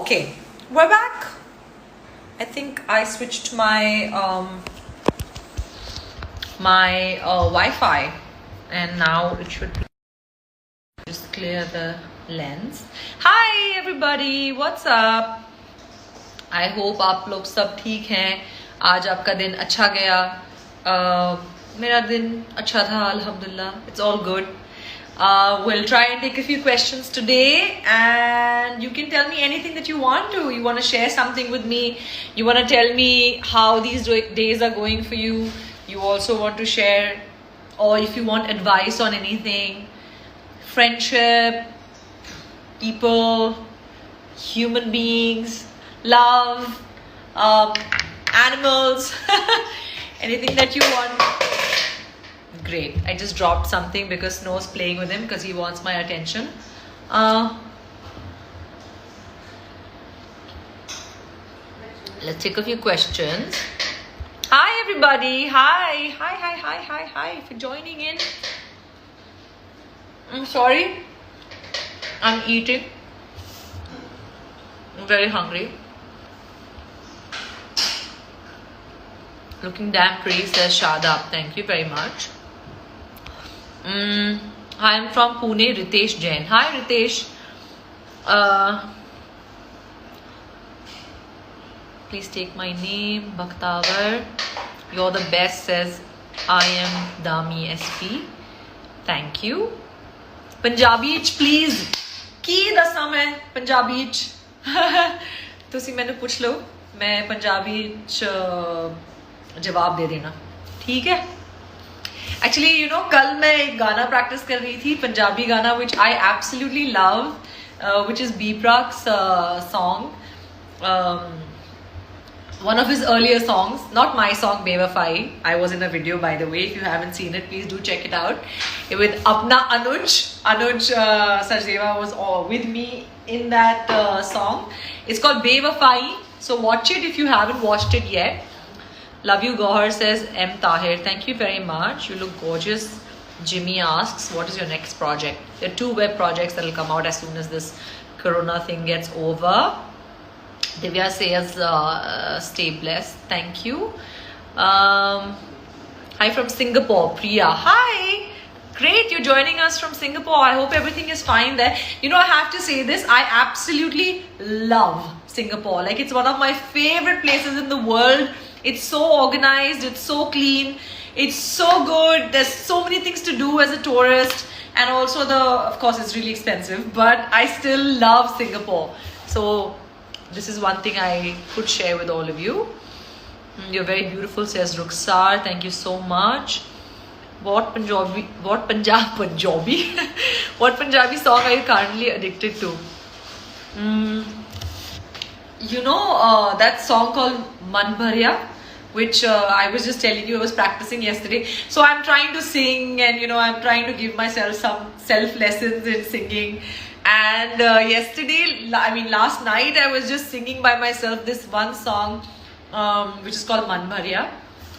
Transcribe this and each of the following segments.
Okay, we're back. I think I switched my Wi-Fi, and now it should just clear the lens. Hi everybody, what's up? I hope आप लोग सब ठीक हैं. आज आपका दिन अच्छा गया. मेरा दिन अच्छा था, alhamdulillah. It's all good. We'll try and take a few questions today, and you can tell me anything that you want to. You want to share something with me. You want to tell me how these days are going for you. You also want to share, or if you want advice on anything, friendship, people, human beings, love, animals, anything that you want. Great. I just dropped something because Snow's playing with him because he wants my attention. Let's take a few questions. Hi everybody. Hi for joining in. I'm sorry. I'm eating. I'm very hungry. Looking damn pretty, says Shadab. Thank you very much. Hi, I'm from Pune, Ritesh Jain. Hi Ritesh. Please take my name, Bhaktawar. You're the best, says I am Dami SP. Thank you. Punjabi, please. Ki dasam hai Punjabi? तुसी मैंने पूछ लो, मैं पंजाबी जवाब दे देना, ठीक है? Actually, you know, कल मैं एक गाना प्रैक्टिस कर रही थी, पंजाबी गाना, which I absolutely love, which is B Prak's song, one of his earlier songs, not my song Bewafai. I was in a video, by the way. If you haven't seen it, please do check it out. With Apna Anuj Sarjeva was with me in that song. It's called Bewafai. So watch it if you haven't watched it yet. Love you, Gohar, says M. Tahir. Thank you very much. You look gorgeous. Jimmy asks, what is your next project? There are 2 web projects that will come out as soon as this corona thing gets over. Divya says, stay blessed. Thank you. Hi from Singapore, Priya. Hi. Great, you're joining us from Singapore. I hope everything is fine there. You know, I have to say this. I absolutely love Singapore. Like, it's one of my favorite places in the world. It's so organized, it's so clean, it's so good. There's so many things to do as a tourist, and also of course it's really expensive, but I still love Singapore. So this is one thing I could share with all of you. You're very beautiful, says Ruxar. Thank you so much. What Punjabi what Punjabi song are you currently addicted to? You know that song called Man Bharya, which I was just telling you I was practicing yesterday. So I'm trying to sing, and you know, I'm trying to give myself some self lessons in singing. And last night I was just singing by myself this one song, which is called Man Bharya.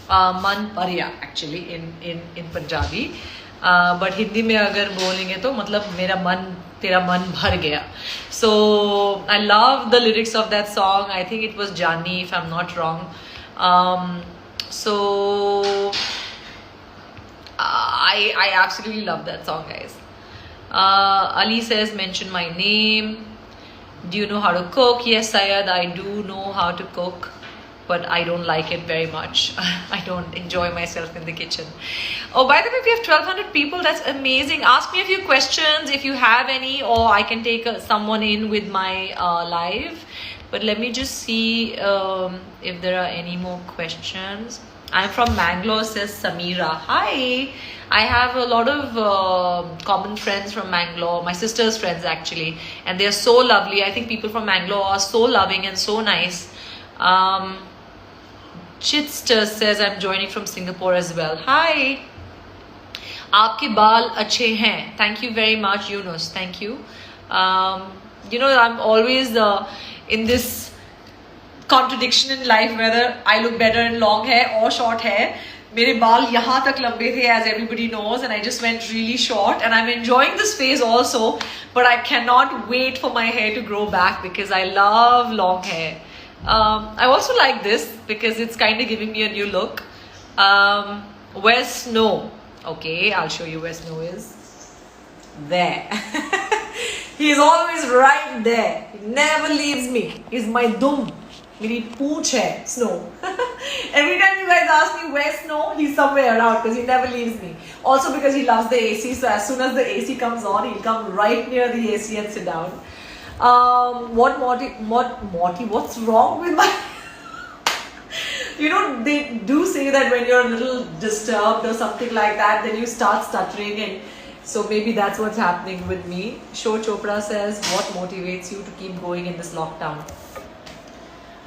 Man Bharya actually in Punjabi. But Hindi में अगर बोलेंगे तो मतलब मेरा मन तेरा मन भर गया. So I love the lyrics of that song. I think it was Jani, if I'm not wrong. So I absolutely love that song, guys. Ali says, mention my name. Do you know how to cook? Yes, Syed, I do know how to cook, but I don't like it very much. I don't enjoy myself in the kitchen. Oh, by the way, we have 1200 people. That's amazing. Ask me a few questions if you have any, or I can take someone in with my live. But let me just see if there are any more questions. I'm from Mangalore, says Samira. Hi. I have a lot of common friends from Mangalore. My sister's friends, actually. And they're so lovely. I think people from Mangalore are so loving and so nice. Chitster says, I'm joining from Singapore as well. Hi. Aapke baal achhe hain. Thank you very much, Yunus. Thank you. You know, I'm always in this contradiction in life, whether I look better in long hair or short hair. मेरे बाल यहाँ तक लंबे थे, as everybody knows, and I just went really short, and I'm enjoying this phase also, but I cannot wait for my hair to grow back because I love long hair. I also like this because it's kind of giving me a new look. Where's Snow? Okay, I'll show you where Snow is. There. He's always right there. He never leaves me. He's my dum. मेरी पूंछ है Snow. Every time you guys ask me where's Snow, he's somewhere around because he never leaves me. Also because he loves the AC, so as soon as the AC comes on, he'll come right near the AC and sit down. What's wrong with my... You know, they do say that when you're a little disturbed or something like that, then you start stuttering, and so maybe that's what's happening with me. Sho Chopra says, what motivates you to keep going in this lockdown?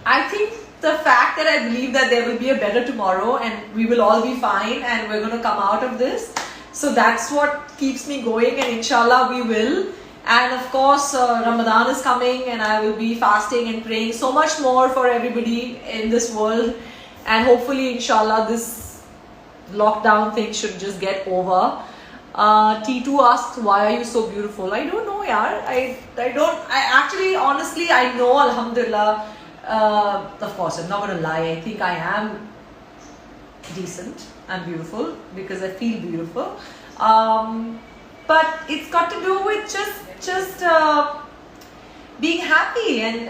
I think the fact that I believe that there will be a better tomorrow and we will all be fine and we're going to come out of this. So that's what keeps me going, and inshallah we will. And of course Ramadan is coming and I will be fasting and praying so much more for everybody in this world, and hopefully inshallah this lockdown thing should just get over. T2 asks, why are you so beautiful? I don't know, yaar. I actually, honestly, I know, alhamdulillah. Of course, I'm not going to lie. I think I am decent and beautiful because I feel beautiful. But it's got to do with just being happy and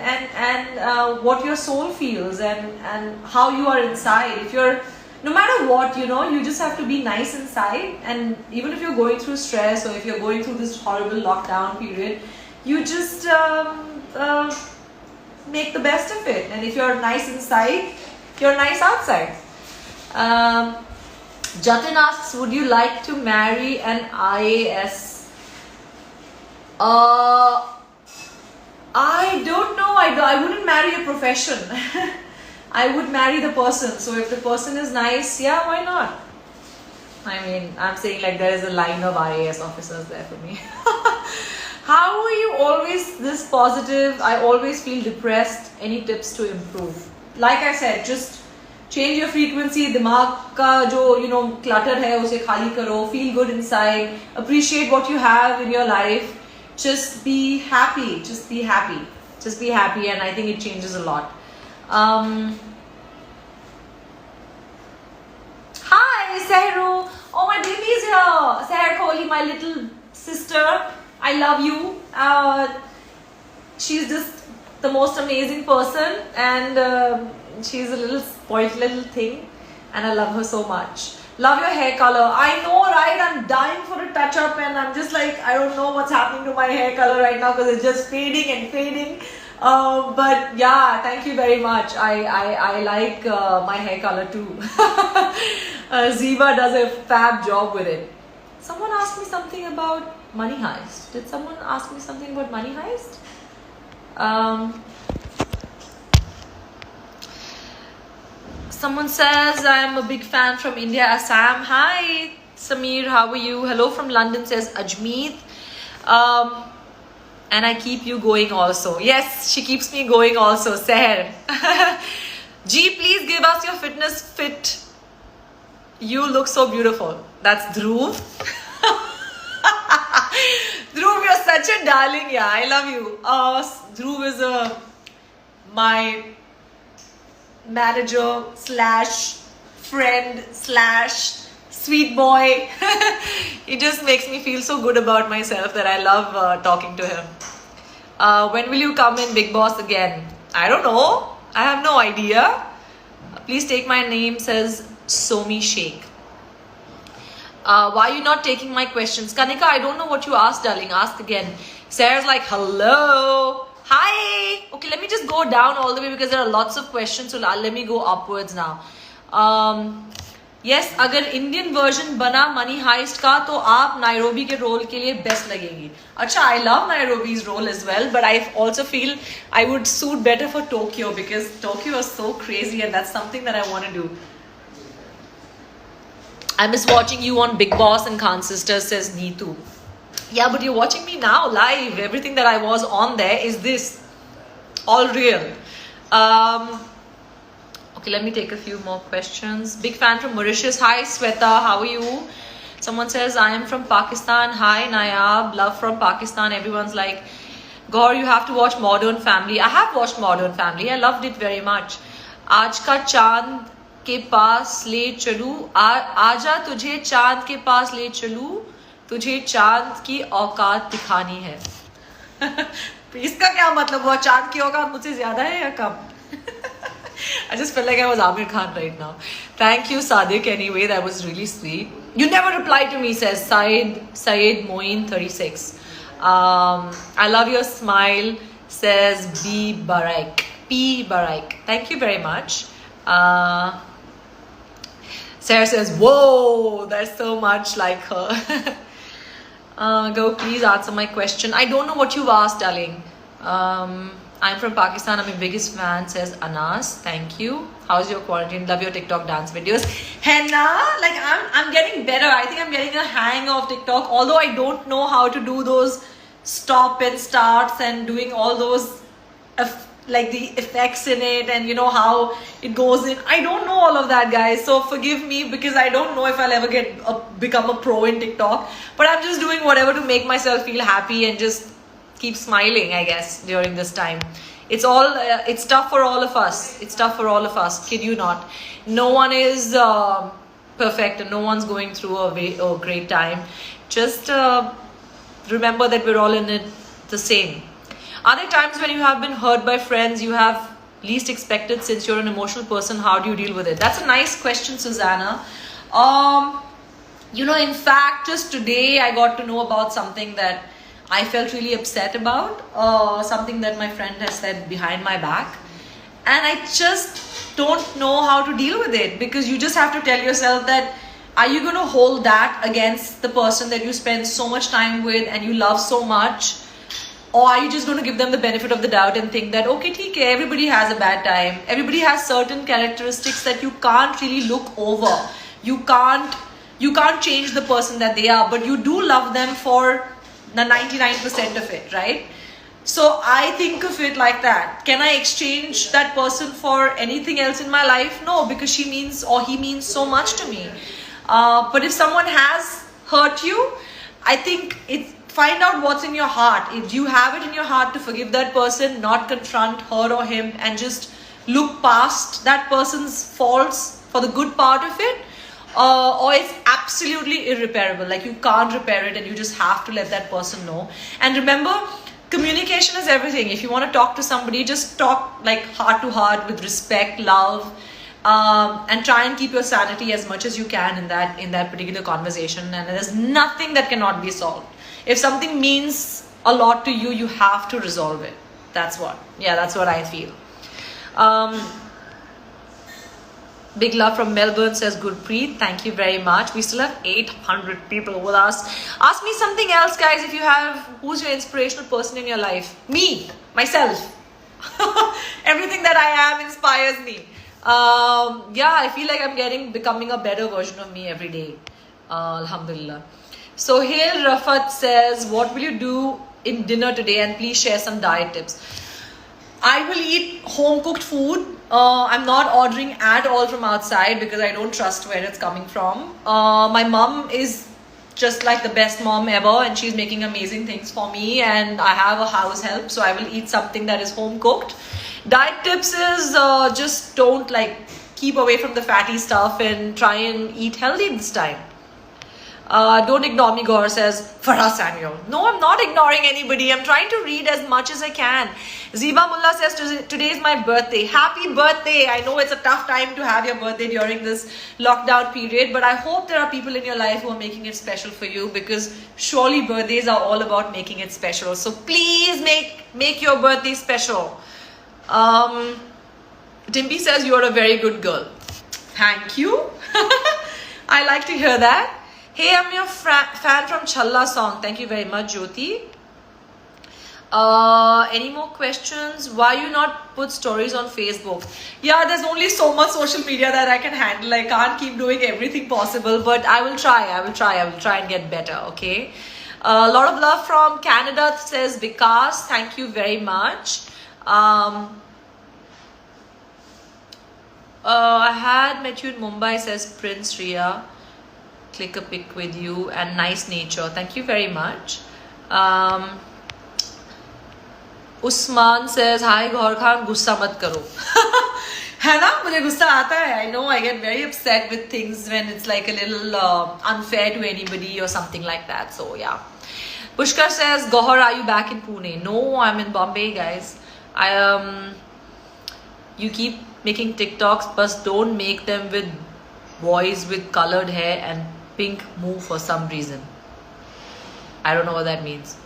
what your soul feels and how you are inside. If you're, no matter what, you know, you just have to be nice inside. And even if you're going through stress or if you're going through this horrible lockdown period, you just make the best of it. And if you're nice inside, you're nice outside. Jatin asks, would you like to marry an IAS? I don't know. I wouldn't marry a profession. I would marry the person. So if the person is nice, yeah, why not? I mean, I'm saying like there is a line of IAS officers there for me. How are you always this positive? I always feel depressed. Any tips to improve? Like I said, just change your frequency. Dimag ka jo, you know, clutter hai, use khali karo. Feel good inside. Appreciate what you have in your life. Just be happy. Just be happy. Just be happy, and I think it changes a lot. Hi, Sehru. Oh, my baby is here. Seher Kohli, my little sister. I love you. She's just the most amazing person, and she's a little spoiled little thing, and I love her so much. Love your hair color. I know, right? I'm dying for a touch up, and I'm just like, I don't know what's happening to my hair color right now because it's just fading and fading. But yeah, thank you very much. I like my hair color too. Ziva does a fab job with it. Someone asked me something about Money Heist. Did someone ask me something about Money Heist? Someone says, I am a big fan from India, Assam. Hi, Samir, how are you? Hello from London, says Ajmeet. And I keep you going also. Yes, she keeps me going also. Seher. G, please give us your fitness fit. You look so beautiful. That's Dhruv. Dhruv, you're such a darling. Yeah, I love you. Dhruv is my manager slash friend slash sweet boy. He just makes me feel so good about myself that I love talking to him. When will you come in Bigg Boss again? I don't know. I have no idea. Please take my name, says Somi Sheikh. Why are you not taking my questions? Kanika, I don't know what you asked, darling. Ask again. Sarah's like, hello. Hi. Okay, let me just go down all the way because there are lots of questions. So let me go upwards now. Yes, अगर Indian version बना money heist का तो आप Nairobi के role के लिए best लगेगी. अच्छा, I love Nairobi's role as well, but I also feel I would suit better for Tokyo because Tokyo is so crazy and that's something that I want to do. I miss watching you on Bigg Boss and Khan Sisters, says Neetu. Yeah, but you're watching me now live. Everything that I was on there is this all real. Okay, let me take a few more questions. Big fan from Mauritius. Hi, Sweta. How are you? Someone says, I am from Pakistan. Hi, Nayab. Love from Pakistan. Everyone's like, Gaur, you have to watch Modern Family. I have watched Modern Family. I loved it very much. आज का चांद के पास ले चलूं, आजा तुझे चांद के पास ले चलूं, तुझे चांद की औकात दिखानी है. इसका क्या मतलब हुआ? चांद की औकात मुझसे ज्यादा है या कम? I just felt like I was Amir Khan right now. Thank you, Sadiq. Anyway, that was really sweet. You never replied to me, says Syed Moin 36. I love your smile, says B Baraik. P Baraik. Thank you very much. Sarah says, whoa, there's so much like her. Go, please answer my question. I don't know what you've asked, darling. I'm from Pakistan. I'm your biggest fan, says Anas. Thank you. How's your quarantine? Love your TikTok dance videos. Henna, like I'm getting better. I think I'm getting a hang of TikTok. Although I don't know how to do those stop and starts and doing all those like the effects in it and you know how it goes in. I don't know all of that, guys. So forgive me because I don't know if I'll ever become a pro in TikTok. But I'm just doing whatever to make myself feel happy and just keep smiling, I guess, during this time. It's all it's tough for all of us. It's tough for all of us. Kid you not. No one is perfect and no one's going through a great time. Just remember that we're all in it the same. Are there times when you have been hurt by friends you have least expected? Since you're an emotional person, how do you deal with it? That's a nice question, Susanna. You know, in fact, just today I got to know about something that I felt really upset about, something that my friend has said behind my back, and I just don't know how to deal with it, because you just have to tell yourself that, are you going to hold that against the person that you spend so much time with and you love so much, or are you just going to give them the benefit of the doubt and think that, okay, TK, everybody has a bad time, everybody has certain characteristics that you can't really look over, you can't change the person that they are, but you do love them for the 99% of it, right? So I think of it like that. Can I exchange that person for anything else in my life? No, because she means or he means so much to me. But if someone has hurt you, I think find out what's in your heart. If you have it in your heart to forgive that person, not confront her or him, and just look past that person's faults for the good part of it, or it's absolutely irreparable, like you can't repair it and you just have to let that person know. And remember, communication is everything. If you want to talk to somebody, just talk like heart to heart with respect, love, and try and keep your sanity as much as you can in that particular conversation. And there's nothing that cannot be solved. If something means a lot to you, you have to resolve it. That's what I feel. Big love from Melbourne, says Gurpreet. Thank you very much. We still have 800 people with us. Ask me something else, guys. If you have, who's your inspirational person in your life? Me, myself. Everything that I am inspires me. Yeah, I feel like I'm becoming a better version of me every day. Alhamdulillah. So Hail Rafat says, what will you do in dinner today? And please share some diet tips. I will eat home cooked food. I'm not ordering at all from outside because I don't trust where it's coming from. My mom is just like the best mom ever, and she's making amazing things for me, and I have a house help, so I will eat something that is home cooked. Diet tips is just don't keep away from the fatty stuff and try and eat healthy this time. Don't ignore me, Gaur, says Farah Samuel. No, I'm not ignoring anybody. I'm trying to read as much as I can. Ziba Mullah says, today is my birthday. Happy birthday. I know it's a tough time to have your birthday during this lockdown period, but I hope there are people in your life who are making it special for you, because surely birthdays are all about making it special. So please make your birthday special. Dimpy says, you are a very good girl. Thank you. I like to hear that. Hey, I'm your fan from Challa song. Thank you very much, Jyoti. Any more questions? Why you not put stories on Facebook? Yeah, there's only so much social media that I can handle. I can't keep doing everything possible, but I will try and get better, okay? A lot of love from Canada, says Vikas. Thank you very much. I had met you in Mumbai, says Prince Ria. Click a pic with you and nice nature. Thank you very much. Usman says, hi Gaur Khan, गुस्सा मत करो. है ना, मुझे गुस्सा आता है. I know I get very upset with things when it's like a little unfair to anybody or something like that. So yeah. Pushkar says, Gaur, are you back in Pune? No, I'm in Bombay, guys. You keep making TikToks, but don't make them with boys with colored hair and pink move for some reason. I don't know what that means.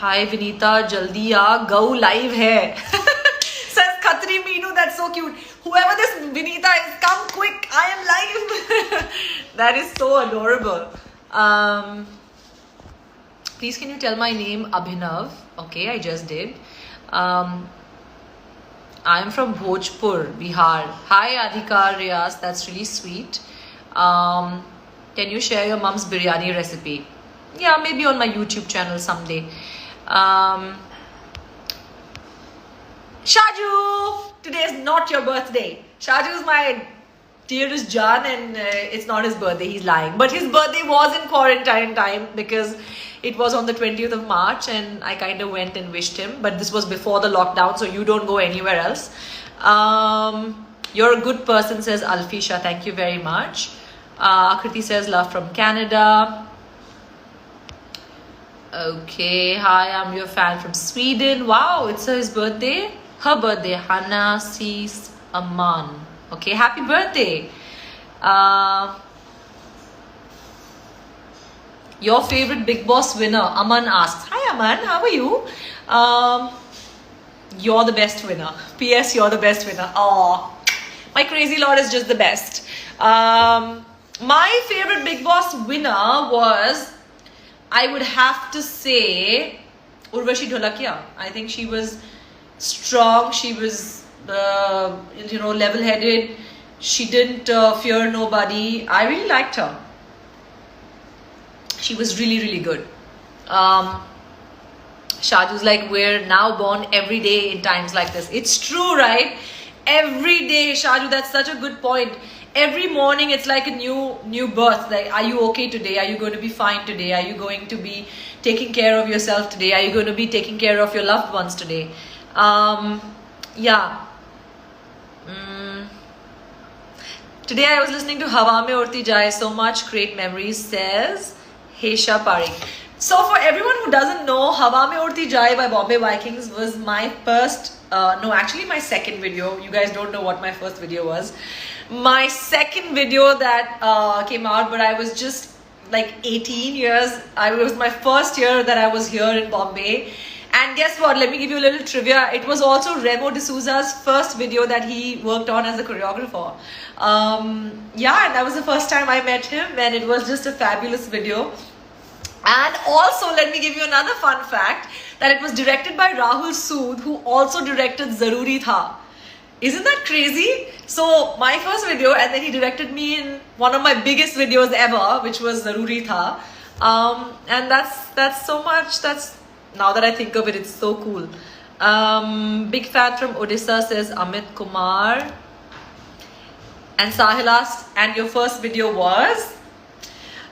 Hi Vinita, jaldi aa, go live hai. Says Khatri Meenu, that's so cute. Whoever this Vinita is, come quick, I am live. That is so adorable. Please can you tell my name? Abhinav. Okay, I just did. I am from Bhojpur, Bihar. Hi Adhika Riyas, that's really sweet. Can you share your mom's biryani recipe? Yeah, maybe on my YouTube channel someday. Shaju! Today is not your birthday. Shaju is my dearest Jan and it's not his birthday, he's lying. But his birthday was in quarantine time because it was on the 20th of March and I kind of went and wished him. But this was before the lockdown, so you don't go anywhere else. You're a good person, says Alfisha. Thank you very much. Akriti says, love from Canada. Okay, hi, I'm your fan from Sweden. Wow, it's his birthday. Her birthday, Hannah Sis Aman. Okay, happy birthday. Your favorite Bigg Boss winner, Aman asks. Hi Aman, how are you? You're the best winner. P.S. You're the best winner. Oh, my crazy lord is just the best. My favorite Bigg Boss winner was, I would have to say, Urvashi Dholakia. I think she was strong. She was, level-headed. She didn't fear nobody. I really liked her. She was really, really good. Shaju's like, we're now born every day in times like this. It's true, right? Every day, Shaju, that's such a good point. Every morning, it's like a new birth. Like, are you okay today? Are you going to be fine today? Are you going to be taking care of yourself today? Are you going to be taking care of your loved ones today? Yeah. Today I was listening to Hawa Mein Udti Jaye, so much great memories, says Hesha Parikh. So for everyone who doesn't know, Hawa Mein Udti Jaye by Bombay Vikings was my first, my second video. You guys don't know what my first video was. My second video that came out, but I was just like 18 years. It was my first year that I was here in Bombay. And guess what? Let me give you a little trivia. It was also Remo D'Souza's first video that he worked on as a choreographer. And that was the first time I met him, and it was just a fabulous video. And also, let me give you another fun fact, that it was directed by Rahul Sood, who also directed Zaruri Tha. Isn't that crazy? So, my first video, and then he directed me in one of my biggest videos ever, which was Zaruri Tha. And that's so much, now that I think of it, it's so cool. Big fan from Odisha, says Amit Kumar. And Sahil asked, and your first video was?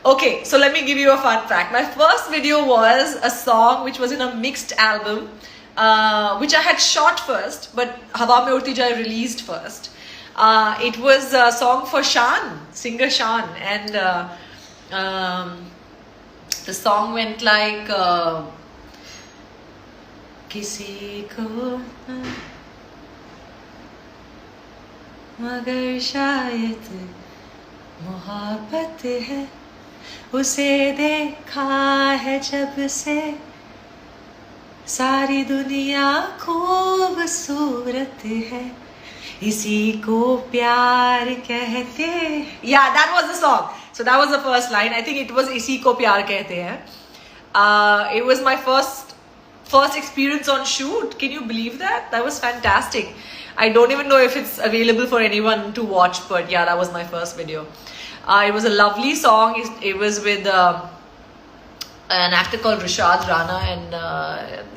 Okay, so let me give you a fun fact. My first video was a song which was in a mixed album, which I had shot first, but Hawa Mein Udti Jaye released first. It was a song for Shan, singer Shan, and the song went like, Kisi ko मगर शायद मोहब्बत है उसे देखा है जब से सारी दुनिया खूबसूरत है इसी को प्यार कहते हैं. Yeah, that was the song. So that was the first line. I think it was इसी को प्यार कहते हैं. It was my first experience on shoot. Can you believe that? That was fantastic. I don't even know if it's available for anyone to watch, but yeah, that was my first video. It was a lovely song. It was with an actor called Rishad Rana, and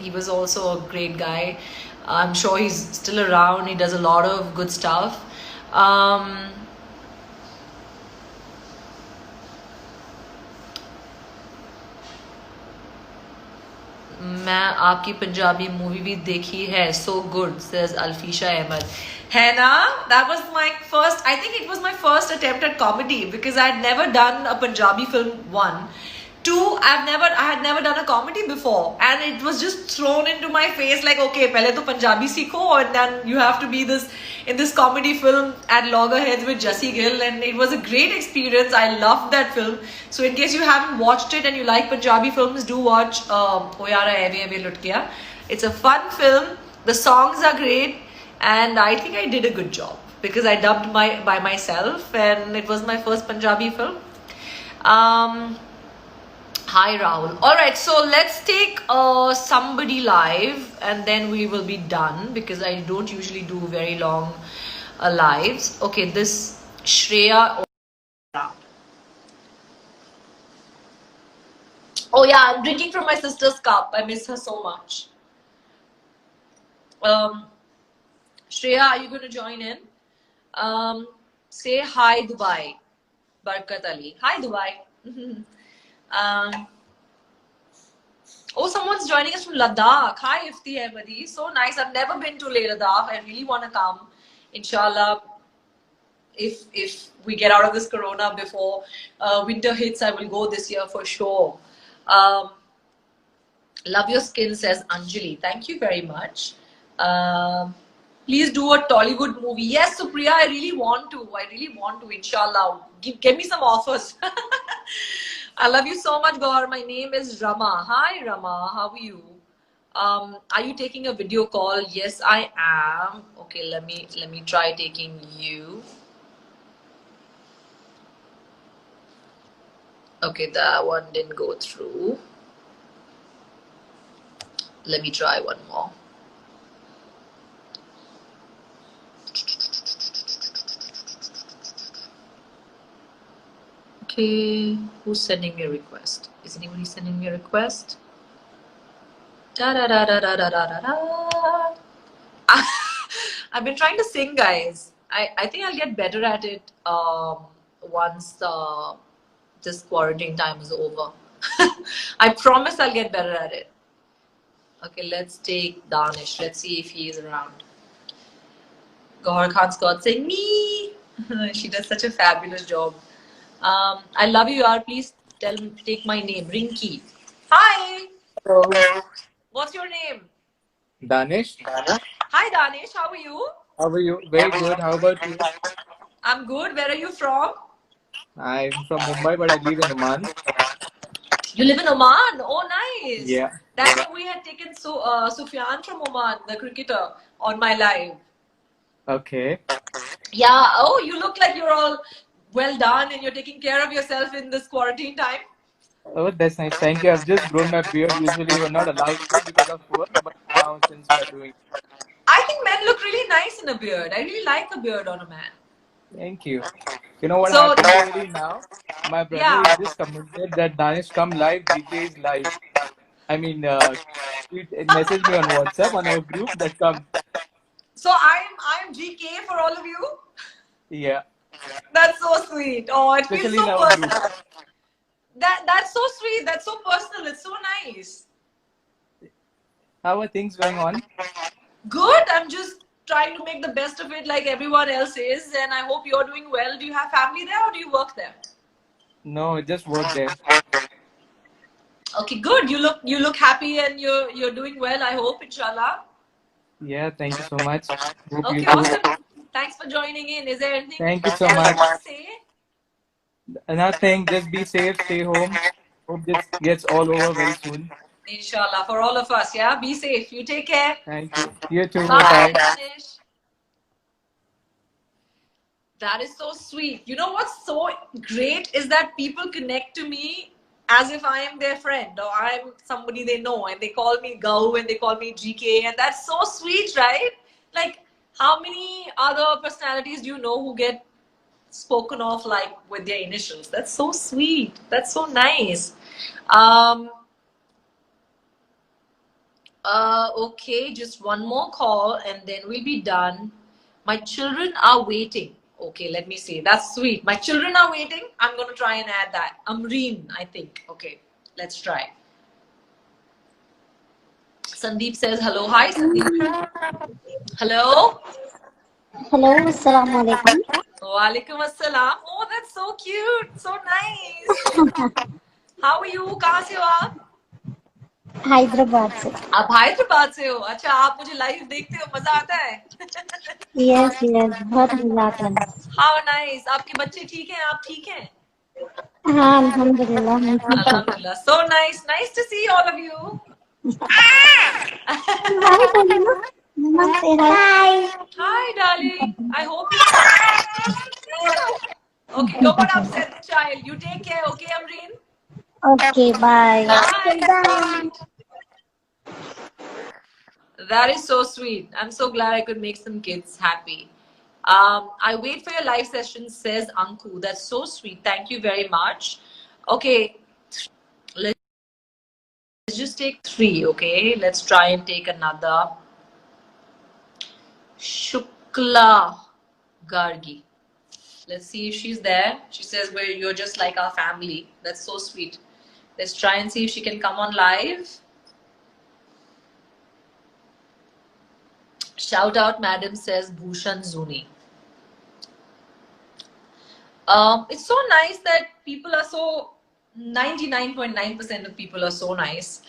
he was also a great guy. I'm sure he's still around. He does a lot of good stuff. मैं आपकी Punjabi movie भी देखी है, so good, says Alfisha Ahmed. है ना? That was my first, I think it was my first attempt at comedy because I had never done a Punjabi film, one. Two, I had never done a comedy before, and it was just thrown into my face like, okay, pehle to Punjabi seekho, and then you have to be in this comedy film at Loggerheads with Jessie Gill, and it was a great experience. I loved that film. So in case you haven't watched it and you like Punjabi films, do watch O Yara Aave Aave Lut Gaya. It's a fun film. The songs are great, and I think I did a good job because I dubbed by myself, and it was my first Punjabi film. Hi Rahul. Alright, so let's take somebody live and then we will be done because I don't usually do very long lives. Okay, this Shreya. Oh yeah, I'm drinking from my sister's cup. I miss her so much. Shreya, are you going to join in? Say hi Dubai. Barkat Ali. Hi Dubai. Oh, someone's joining us from Ladakh. Hi, Ifti Ahmadi. So nice. I've never been to Leh Ladakh. I really want to come. Inshallah, if we get out of this corona before winter hits, I will go this year for sure. Love your skin, says Anjali. Thank you very much. Please do a Tollywood movie. Yes, Supriya, I really want to. Inshallah. Give me some offers. I love you so much, Gaur. My name is Rama. Hi, Rama. How are you? Are you taking a video call? Yes, I am. Okay, let me try taking you. Okay, that one didn't go through. Let me try one more. Okay, who's sending me a request? Is anybody sending me a request? I've been trying to sing, guys. I think I'll get better at it once this quarantine time is over. I promise I'll get better at it. Okay, let's take Danish. Let's see if he is around. Gauhar Khan Scott saying me. She does such a fabulous job. I love you, yaar. Please take my name. Rinky. Hi. Hello. What's your name? Danish. Hi, Danish. How are you? How are you? Very good. How about you? I'm good. Where are you from? I'm from Mumbai, but I live in Oman. You live in Oman? Oh, nice. Yeah. That's why we had taken Sufyan from Oman, the cricketer, on my live. Okay. Yeah. Oh, you look like you're all well done and you're taking care of yourself in this quarantine time. Oh, that's nice. Thank you. I've just grown my beard. Usually we're not allowed to because of work, but now since we're doing it. I think men look really nice in a beard. I really like a beard on a man. Thank you. You know what happened really now? My brother just commented that Danish come live, GK is live. I mean, he messaged me on WhatsApp on our group that come. So I'm GK for all of you? Yeah. That's so sweet. Oh, it Especially feels so in our personal. group. That's so sweet. That's so personal. It's so nice. How are things going on? Good. I'm just trying to make the best of it like everyone else is, and I hope you're doing well. Do you have family there or do you work there? No, just work there. Okay, good. You look happy and you're doing well. I hope, inshallah. Yeah, thank you so much. Hope okay, you too. Awesome. Thanks for joining in. Is there anything Thank you so else much. you want to say? Nothing. Just be safe. Stay home. Hope this gets all over very soon. Inshallah, for all of us. Yeah, be safe. You take care. Thank you. You too. Bye, Bye. Danish. That is so sweet. You know what's so great is that people connect to me as if I am their friend or I'm somebody they know, and they call me Gau and they call me GK, and that's so sweet, right? Like, how many other personalities do you know who get spoken of like with their initials? That's so sweet. That's so nice. Okay, just one more call and then we'll be done. My children are waiting. Okay, let me see. That's sweet. My children are waiting. I'm going to try and add that. Amreen, I think. Okay, let's try. Sandeep says hello. Hi, Sandeep. Hello. Hello, assalamu alaikum. Walaikum assalam. Oh, that's so cute. So nice. How are you? कहाँ से हो आप? हैदराबाद से. आप हैदराबाद से हो? अच्छा, आप मुझे लाइव देखते हो, मजा आता है? यस यस बहुत मजा आता है. How nice. आपके बच्चे ठीक हैं? आप ठीक हैं? हाँ अल्हम्दुलिल्लाह हम ठीक हैं. Alhamdulillah. So nice. Nice to see all of you. हाय बोलो. मम्मा से हाय. Hi, darling. I hope you. Okay, don't upset the child. You take care, okay, Amreen? Okay, bye. Bye. That is so sweet. I'm so glad I could make some kids happy. I wait for your live session, says Anku. That's so sweet. Thank you very much. Okay, let's just take 3, okay? Let's try and take another. Shukla Gargi. Let's see if she's there. She says, well, you're just like our family. That's so sweet. Let's try and see if she can come on live. Shout out, madam, says Bhushan Zuni. It's so nice that people are so 99.9% of people are so nice,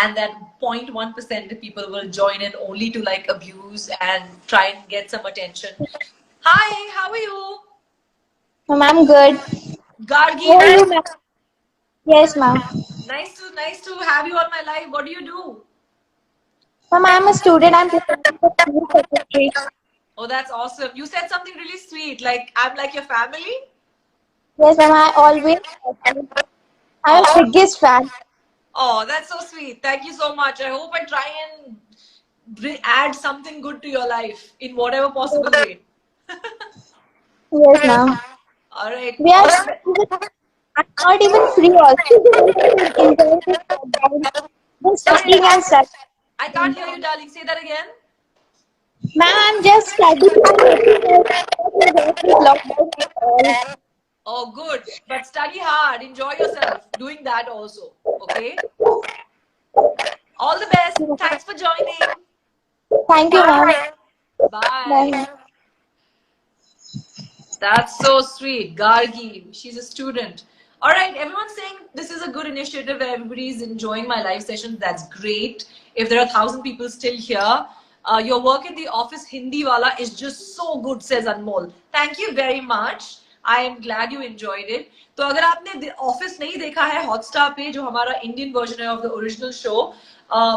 and that 0.1% of people will join in only to like abuse and try and get some attention. Hi, how are you? I'm good. Gargi, How are you, ma'am? Yes, ma'am. nice to have you on my live. What do you do? Ma'am, I'm a student. I'm preparing for civil secretary. Oh, that's awesome. You said something really sweet, like I'm like your family. Yes, ma'am. I'm a biggest fan. Oh, that's so sweet. Thank you so much. I hope I try and add something good to your life in whatever possible way. Yes, ma'am. All right. We are. I'm not even free also. Enjoy this program. Just studying and studying. I can't hear you, darling. Say that again. Ma'am, I'm just studying and Oh, good. But study hard. Enjoy yourself doing that also. Okay. All the best. Thanks for joining. Thank you, ma'am. Bye. Bye. That's so sweet. Gargi, she's a student. All right, everyone's saying this is a good initiative where everybody's enjoying my live sessions. That's great. If there are 1,000 people still here, your work in the office Hindi wala is just so good, says Anmol. Thank you very much. I am glad you enjoyed it. तो अगर आपने office नहीं देखा है Hotstar पे जो हमारा Indian version है of the original show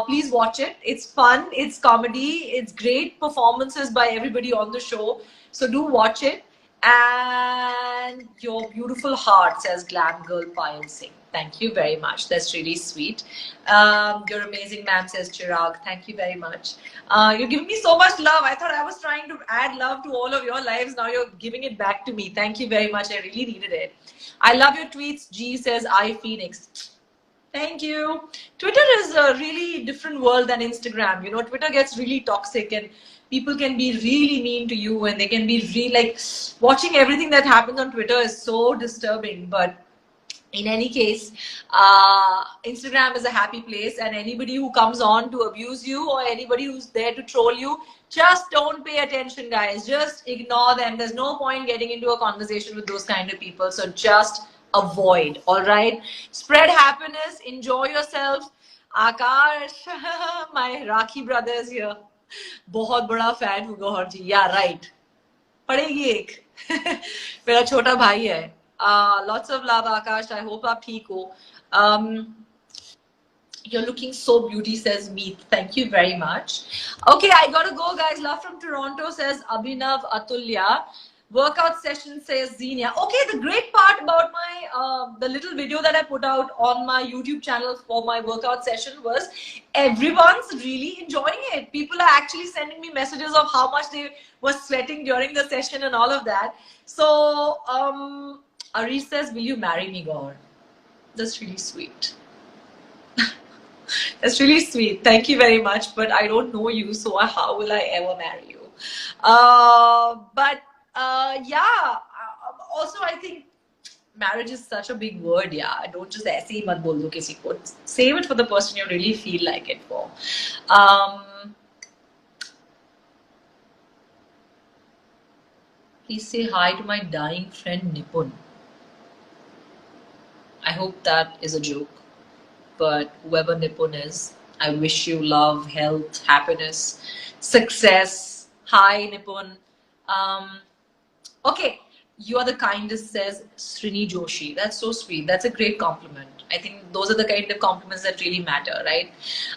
please watch it. It's fun, it's comedy, it's great performances by everybody on the show. So do watch it. And your beautiful heart, says Glam Girl Payal Singh. Thank you very much. That's really sweet. You're amazing, ma'am, says Chirag. Thank you very much. You're giving me so much love. I thought I was trying to add love to all of your lives. Now you're giving it back to me. Thank you very much. I really needed it. I love your tweets. G says, I Phoenix. Thank you. Twitter is a really different world than Instagram. You know, Twitter gets really toxic and people can be really mean to you and they can be really like watching everything that happens on Twitter is so disturbing. But in any case, Instagram is a happy place, and anybody who comes on to abuse you or anybody who's there to troll you, just don't pay attention, guys. Just ignore them. There's no point getting into a conversation with those kind of people. So just avoid. All right. Spread happiness. Enjoy yourself. Akash, my Rakhi brother is here. बहुत बड़ा fan हूँ गौहर जी. Yeah, right. पड़ेगी एक. मेरा छोटा भाई है. Lots of love, Akash. I hope आप ठीक हो. You're looking so beauty, says Meet. Thank you very much. Okay, I gotta go, guys. Love from Toronto, says Abhinav Atulya. Workout session, says Xenia. Okay, the great part about my the little video that I put out on my YouTube channel for my workout session was everyone's really enjoying it. People are actually sending me messages of how much they were sweating during the session and all of that. So Arish says, will you marry me, Gaur? That's really sweet. That's really sweet. Thank you very much. But I don't know you, so how will I ever marry you? But yeah. Also, I think marriage is such a big word. Yeah, don't just ऐसे ही मत बोल दो किसी को. Save it for the person you really feel like it for. Please say hi to my dying friend Nipun. I hope that is a joke. But whoever Nipun is, I wish you love, health, happiness, success. Hi, Nipun. Okay, you are the kindest, says Srini Joshi. That's so sweet. That's a great compliment. I think those are the kind of compliments that really matter, right?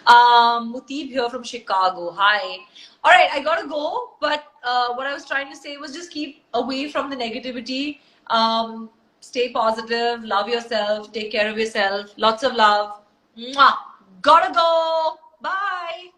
Muteeb here from Chicago. Hi. All right, I gotta go. But what I was trying to say was just keep away from the negativity. Stay positive. Love yourself. Take care of yourself. Lots of love. Mwah. Gotta go. Bye.